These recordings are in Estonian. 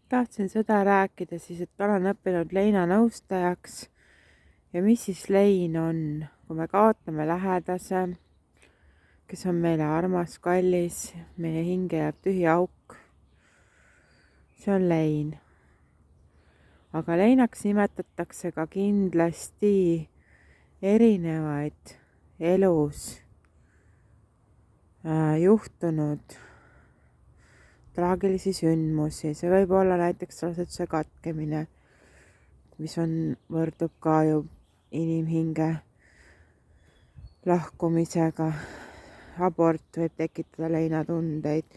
Tahtsin seda rääkida siis, et olen õppinud leinanõustajaks ja mis siis lein on, kui me kaotame lähedase, kes on meile armas, kallis, meie hinge jääb tühi auk. See on lein. Aga leinaks nimetatakse ka kindlasti erinevaid elus juhtunud traagilisi sündmusi. See võib olla näiteks raseduse katkemine, mis võrdub ka ju inimhinge lahkumisega. Abort võib tekitada leinatundeid.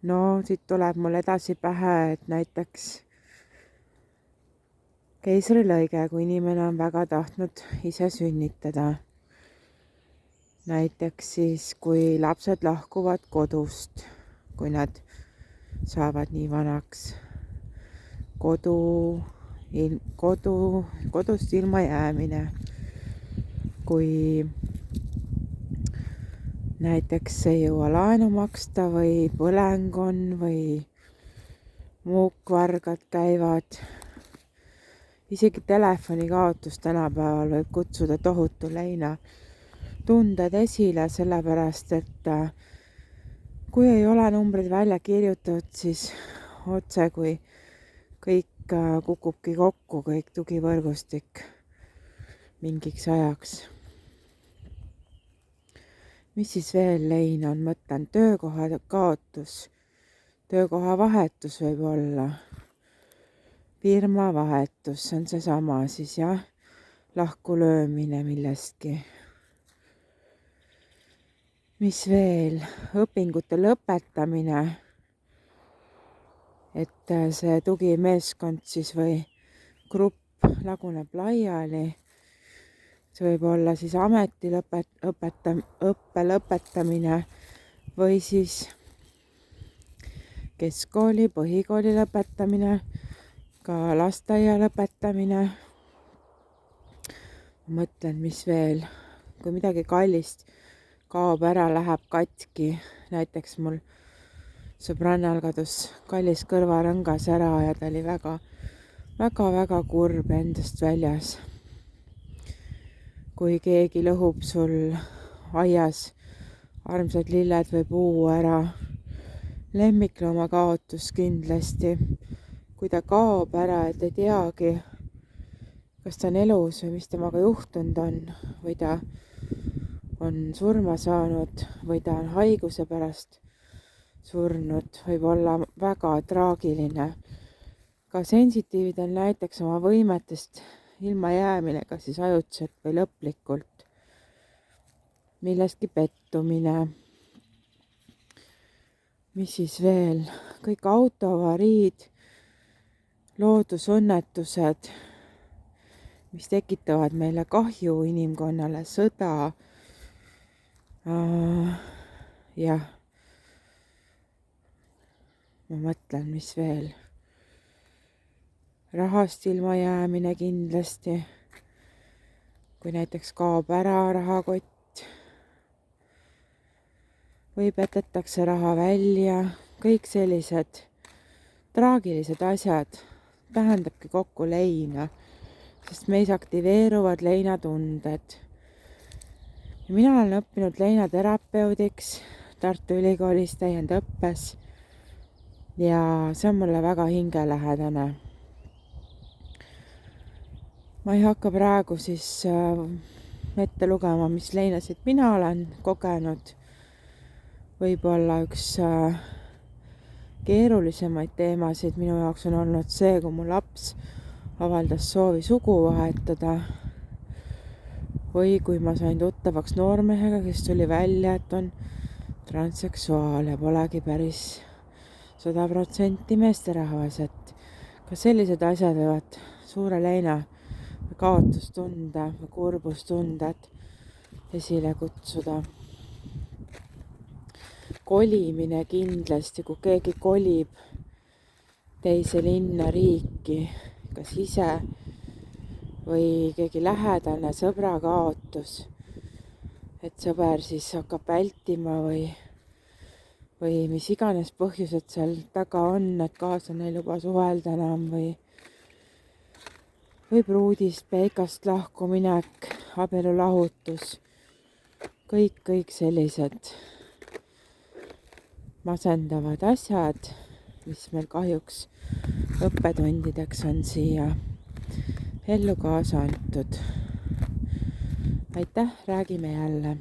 No siit tuleb mul edasi pähe, et näiteks keisrilõige, kui inimene on väga tahtnud ise sünnitada. Näiteks siis, kui lapsed lahkuvad kodust, kui nad saavad nii vanaks. Kodust ilma jäämine. Kui näiteks ei jõua laenu maksta või põleng on või muukvargad käivad. Isegi telefonikaotus tänapäeval võib kutsuda tohutu leina tunded esile, sellepärast et kui ei ole numbrid välja kirjutatud, siis otse kui kõik kukubki kokku, kõik tugivõrgustik mingiks ajaks. Mis siis veel lein on? Mõtlen töökoha kaotus, töökoha vahetus võib olla, firma vahetus, see on seesama siis jah, lahkulöömine millestki. Mis veel? Õpingute lõpetamine, et see tugimeeskond siis või grupp laguneb laiali. See võib olla siis ameti õppe lõpetamine või siis keskkooli, põhikooli lõpetamine, ka lasteaia lõpetamine. Mõtlen, mis veel, kui midagi kallist kaob ära, läheb katki. Näiteks mul sõbrannal kadus kallis kõrvarõngas ära ja ta oli väga kurb endast väljas. Kui keegi lõhub sul aias armsad lilled või puu ära, lemmiklooma kaotus kindlasti. Kui ta kaob ära, et ei teagi, kas ta on elus või mis temaga juhtunud on, või ta on surma saanud või ta on haiguse pärast surnud, võib olla väga traagiline. Ka sensitiividel näiteks oma võimetest ilma jäämine, kas siis ajutiselt või lõplikult. Millestki pettumine. Mis siis veel? Kõik autoavariid, loodusõnnetused, mis tekitavad meile kahju inimkonnale, sõda. Jah. Ma mõtlen, mis veel. Rahast ilma jäämine kindlasti, kui näiteks kaob ära rahakott või petetakse raha välja, kõik sellised traagilised asjad tähendabki kokku leina, sest meis aktiveeruvad leinatunded. Ja mina olen õppinud leinaterapeudiks Tartu Ülikoolis täiendõppes ja see on mulle väga hingelähedane. Ma ei hakka praegu siis ette lugema, mis leinasid mina olen kogenud. Võib-olla üks keerulisemaid teemasid minu jaoks on olnud see, kui mu laps avaldas soovi sugu vahetada. Või kui ma sain tuttavaks noormehega, kes tuli välja, et on transseksuaal ja polegi päris 100% meesterahvas, et ka sellised asjad võivad suure leina kaotustunde või kurbustundet esile kutsuda. Kolimine kindlasti, kui keegi kolib teise linna, riiki, kas ise või keegi lähedane, sõbra kaotus, et sõber siis hakkab vältima või või mis iganes põhjused seal taga on, et kaaslane ei luba suhelda enam või pruudist, peikast lahkuminek, abielulahutus, kõik sellised masendavad asjad, mis meil kahjuks õppetundideks on siia ellu kaasa antud. aitäh, räägime jälle,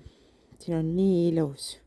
siin on nii ilus.